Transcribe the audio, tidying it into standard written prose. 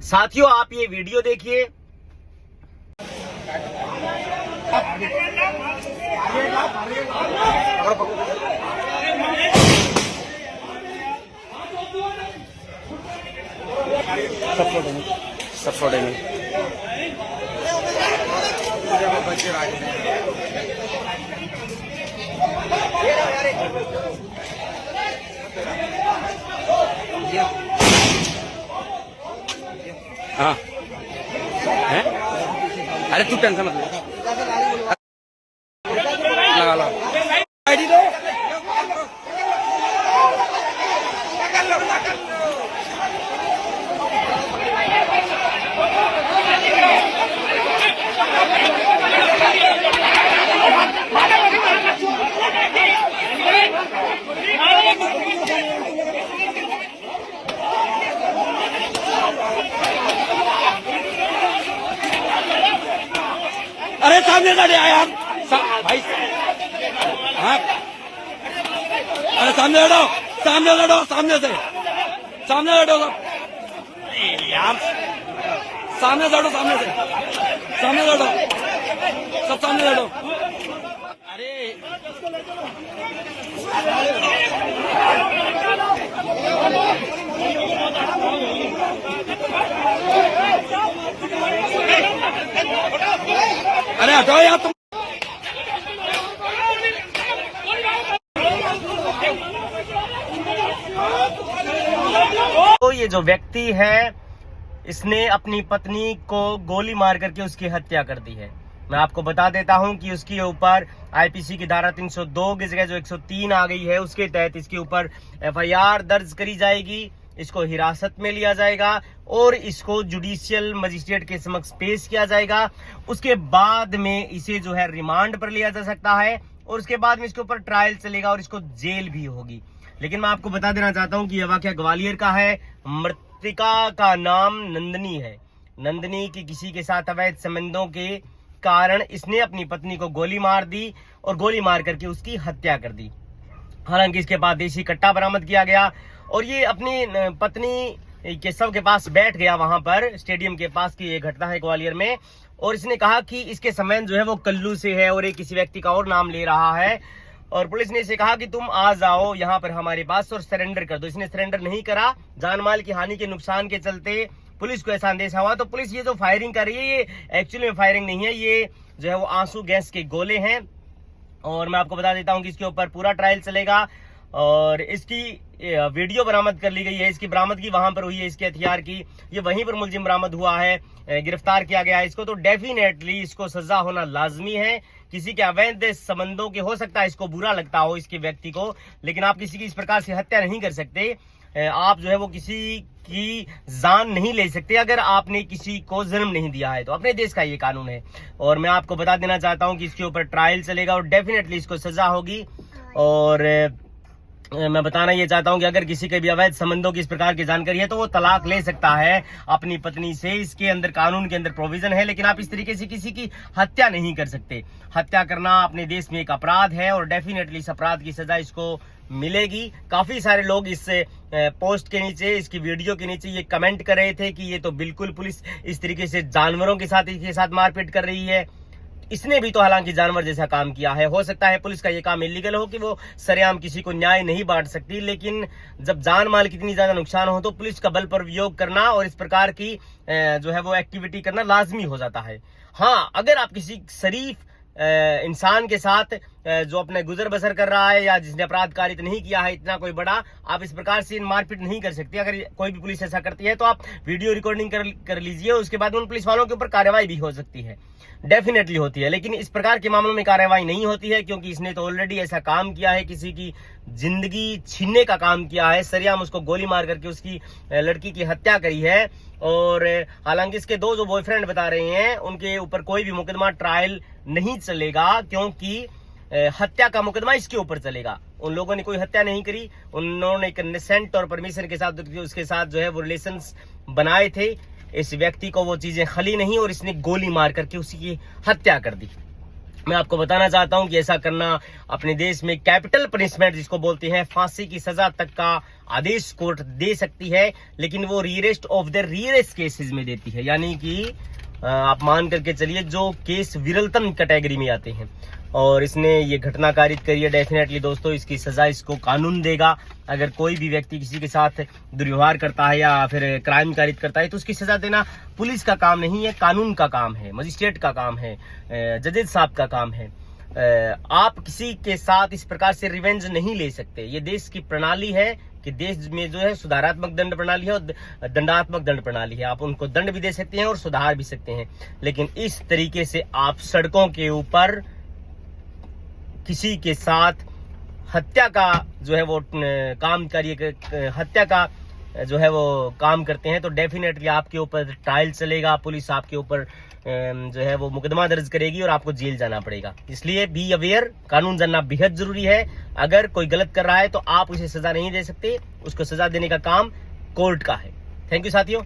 साथियों आप ये वीडियो देखिए। सब फोड़ेंगे। हाँ है? अरे तू टेंशन मत लगा लो। आईडी दो। अरे सामने गाड़ी आया हम भाई। हाँ अरे सामने लड़ो, सामने लड़ो, सामने से सामने लड़ो यार, सामने लड़ो, सामने से सामने लड़ो, सब सामने लड़ो। अरे अरे हटाओ यार तुम। तो ये जो व्यक्ति है इसने अपनी पत्नी को गोली मार करके उसकी हत्या कर दी है। मैं आपको बता देता हूं कि उसके ऊपर आईपीसी की धारा 302 की जगह जो 103 आ गई है उसके तहत इसके ऊपर एफआईआर दर्ज करी जाएगी। इसको हिरासत में लिया जाएगा और इसको जुडिशियल मजिस्ट्रेट के समक्ष पेश किया जाएगा। उसके बाद में इसे जो है रिमांड पर लिया जा सकता है और उसके बाद में इसके ऊपर ट्रायल चलेगा और इसको जेल भी होगी। लेकिन मैं आपको बता देना चाहता हूं कि यह वाकया ग्वालियर का है। मृतका का नाम नंदनी है। नंदनी की किसी के साथ अवैध संबंधों के कारण इसने अपनी पत्नी को गोली मार दी और गोली मार करके उसकी हत्या कर दी। हालांकि इसके बाद देसी कट्टा बरामद किया गया और ये अपनी पत्नी के शव के पास बैठ गया वहां पर स्टेडियम के पास की ये घटना है ग्वालियर में। और इसने कहा कि इसके संबंध जो है वो कल्लू से है और एक किसी व्यक्ति का और नाम ले रहा है और पुलिस ने इसे कहा कि तुम आ जाओ यहाँ पर हमारे पास और सरेंडर कर दो। इसने सरेंडर नहीं करा। जान माल की हानि के नुकसान के चलते पुलिस को ऐसा अंदेशा हुआ तो पुलिस ये जो फायरिंग कर रही है ये एक्चुअली में फायरिंग नहीं है, ये जो है वो आंसू गैस के गोले हैं। और मैं आपको बता देता हूं कि इसके ऊपर पूरा ट्रायल चलेगा और इसकी वीडियो बरामद कर ली गई है। इसकी बरामदगी वहां पर हुई है इसके हथियार की, ये वहीं पर मुलजिम बरामद हुआ है, गिरफ्तार किया गया है इसको। तो डेफिनेटली इसको सजा होना लाजमी है। किसी के अवैध संबंधों के हो सकता है इसको बुरा लगता हो इसके व्यक्ति को, लेकिन आप किसी की इस प्रकार से हत्या नहीं कर सकते। आप जो है वो किसी की जान नहीं ले सकते अगर आपने किसी को जन्म नहीं दिया है। तो अपने देश का ये कानून है और मैं आपको बता देना चाहता हूं कि इसके ऊपर ट्रायल चलेगा और डेफिनेटली इसको सजा होगी। और मैं बताना ये चाहता हूं कि अगर किसी के भी अवैध संबंधों की इस प्रकार की जानकारी है तो वो तलाक ले सकता है अपनी पत्नी से। इसके अंदर कानून के अंदर प्रोविजन है, लेकिन आप इस तरीके से किसी की हत्या नहीं कर सकते। हत्या करना अपने देश में एक अपराध है और डेफिनेटली इस अपराध की सजा इसको मिलेगी। काफी सारे लोग इस पोस्ट के नीचे, इसकी वीडियो के नीचे ये कमेंट कर रहे थे कि ये तो बिल्कुल पुलिस इस तरीके से जानवरों के साथ मारपीट कर रही है। इसने भी तो हालांकि जानवर जैसा काम किया है। हो सकता है पुलिस का ये काम इलीगल हो कि वो सरेआम किसी को न्याय नहीं बांट सकती, लेकिन जब जान माल की इतनी ज्यादा नुकसान हो तो पुलिस का बल प्रयोग करना और इस प्रकार की जो है वो एक्टिविटी करना लाजमी हो जाता है। हाँ, अगर आप किसी शरीफ इंसान के साथ जो अपने गुजर बसर कर रहा है या जिसने अपराध कारित नहीं किया है इतना कोई बड़ा, आप इस प्रकार से मारपीट नहीं कर सकते। अगर कोई भी पुलिस ऐसा करती है तो आप वीडियो रिकॉर्डिंग कर लीजिए, उसके बाद उन पुलिस वालों के ऊपर कार्रवाई भी हो सकती है, डेफिनेटली होती है। लेकिन इस प्रकार के मामलों में कार्रवाई नहीं होती है क्योंकि इसने तो ऑलरेडी ऐसा काम किया है, किसी की जिंदगी छीनने का काम किया है, सरेआम उसको गोली मार करके उसकी लड़की की हत्या करी है। और हालांकि इसके दो जो बॉयफ्रेंड बता रहे हैं उनके ऊपर कोई भी मुकदमा ट्रायल नहीं चलेगा क्योंकि हत्या का मुकदमा इसके ऊपर चलेगा। उन लोगों ने कोई हत्या नहीं करी, उन्होंने कंसेंट और परमिशन के साथ उसके साथ जो है वो रिलेशंस बनाए थे। इस व्यक्ति को वो चीजें खली नहीं और इसने गोली मार करके उसी की हत्या कर दी। मैं आपको बताना चाहता हूं कि ऐसा करना अपने देश में कैपिटल पनिशमेंट जिसको बोलते हैं, फांसी की सजा तक का आदेश कोर्ट दे सकती है, लेकिन वो rarest of the rarest cases में देती है, यानी कि आप मान करके चलिए जो केस विरलतम कैटेगरी में आते हैं। और इसने ये घटना कारित करी है। डेफिनेटली दोस्तों इसकी सजा इसको कानून देगा। अगर कोई भी व्यक्ति किसी के साथ दुर्व्यवहार करता है या फिर क्राइम कारित करता है तो उसकी सजा देना पुलिस का काम नहीं है, कानून का काम है, मजिस्ट्रेट का काम है, जजेस साहब का काम है। आप किसी के साथ इस प्रकार से रिवेंज नहीं ले सकते। ये देश की प्रणाली है कि देश में जो है सुधारात्मक दंड प्रणाली है और दंडात्मक दंड प्रणाली है। आप उनको दंड भी दे सकते हैं और सुधार भी सकते हैं, लेकिन इस तरीके से आप सड़कों के ऊपर किसी के साथ हत्या का जो है वो काम करिए, हत्या का जो है वो काम करते हैं तो डेफिनेटली आपके ऊपर ट्रायल चलेगा, पुलिस आपके ऊपर जो है वो मुकदमा दर्ज करेगी और आपको जेल जाना पड़ेगा। इसलिए बी अवेयर, कानून जानना बेहद जरूरी है। अगर कोई गलत कर रहा है तो आप उसे सजा नहीं दे सकते, उसको सजा देने का काम कोर्ट का है। थैंक यू साथियों।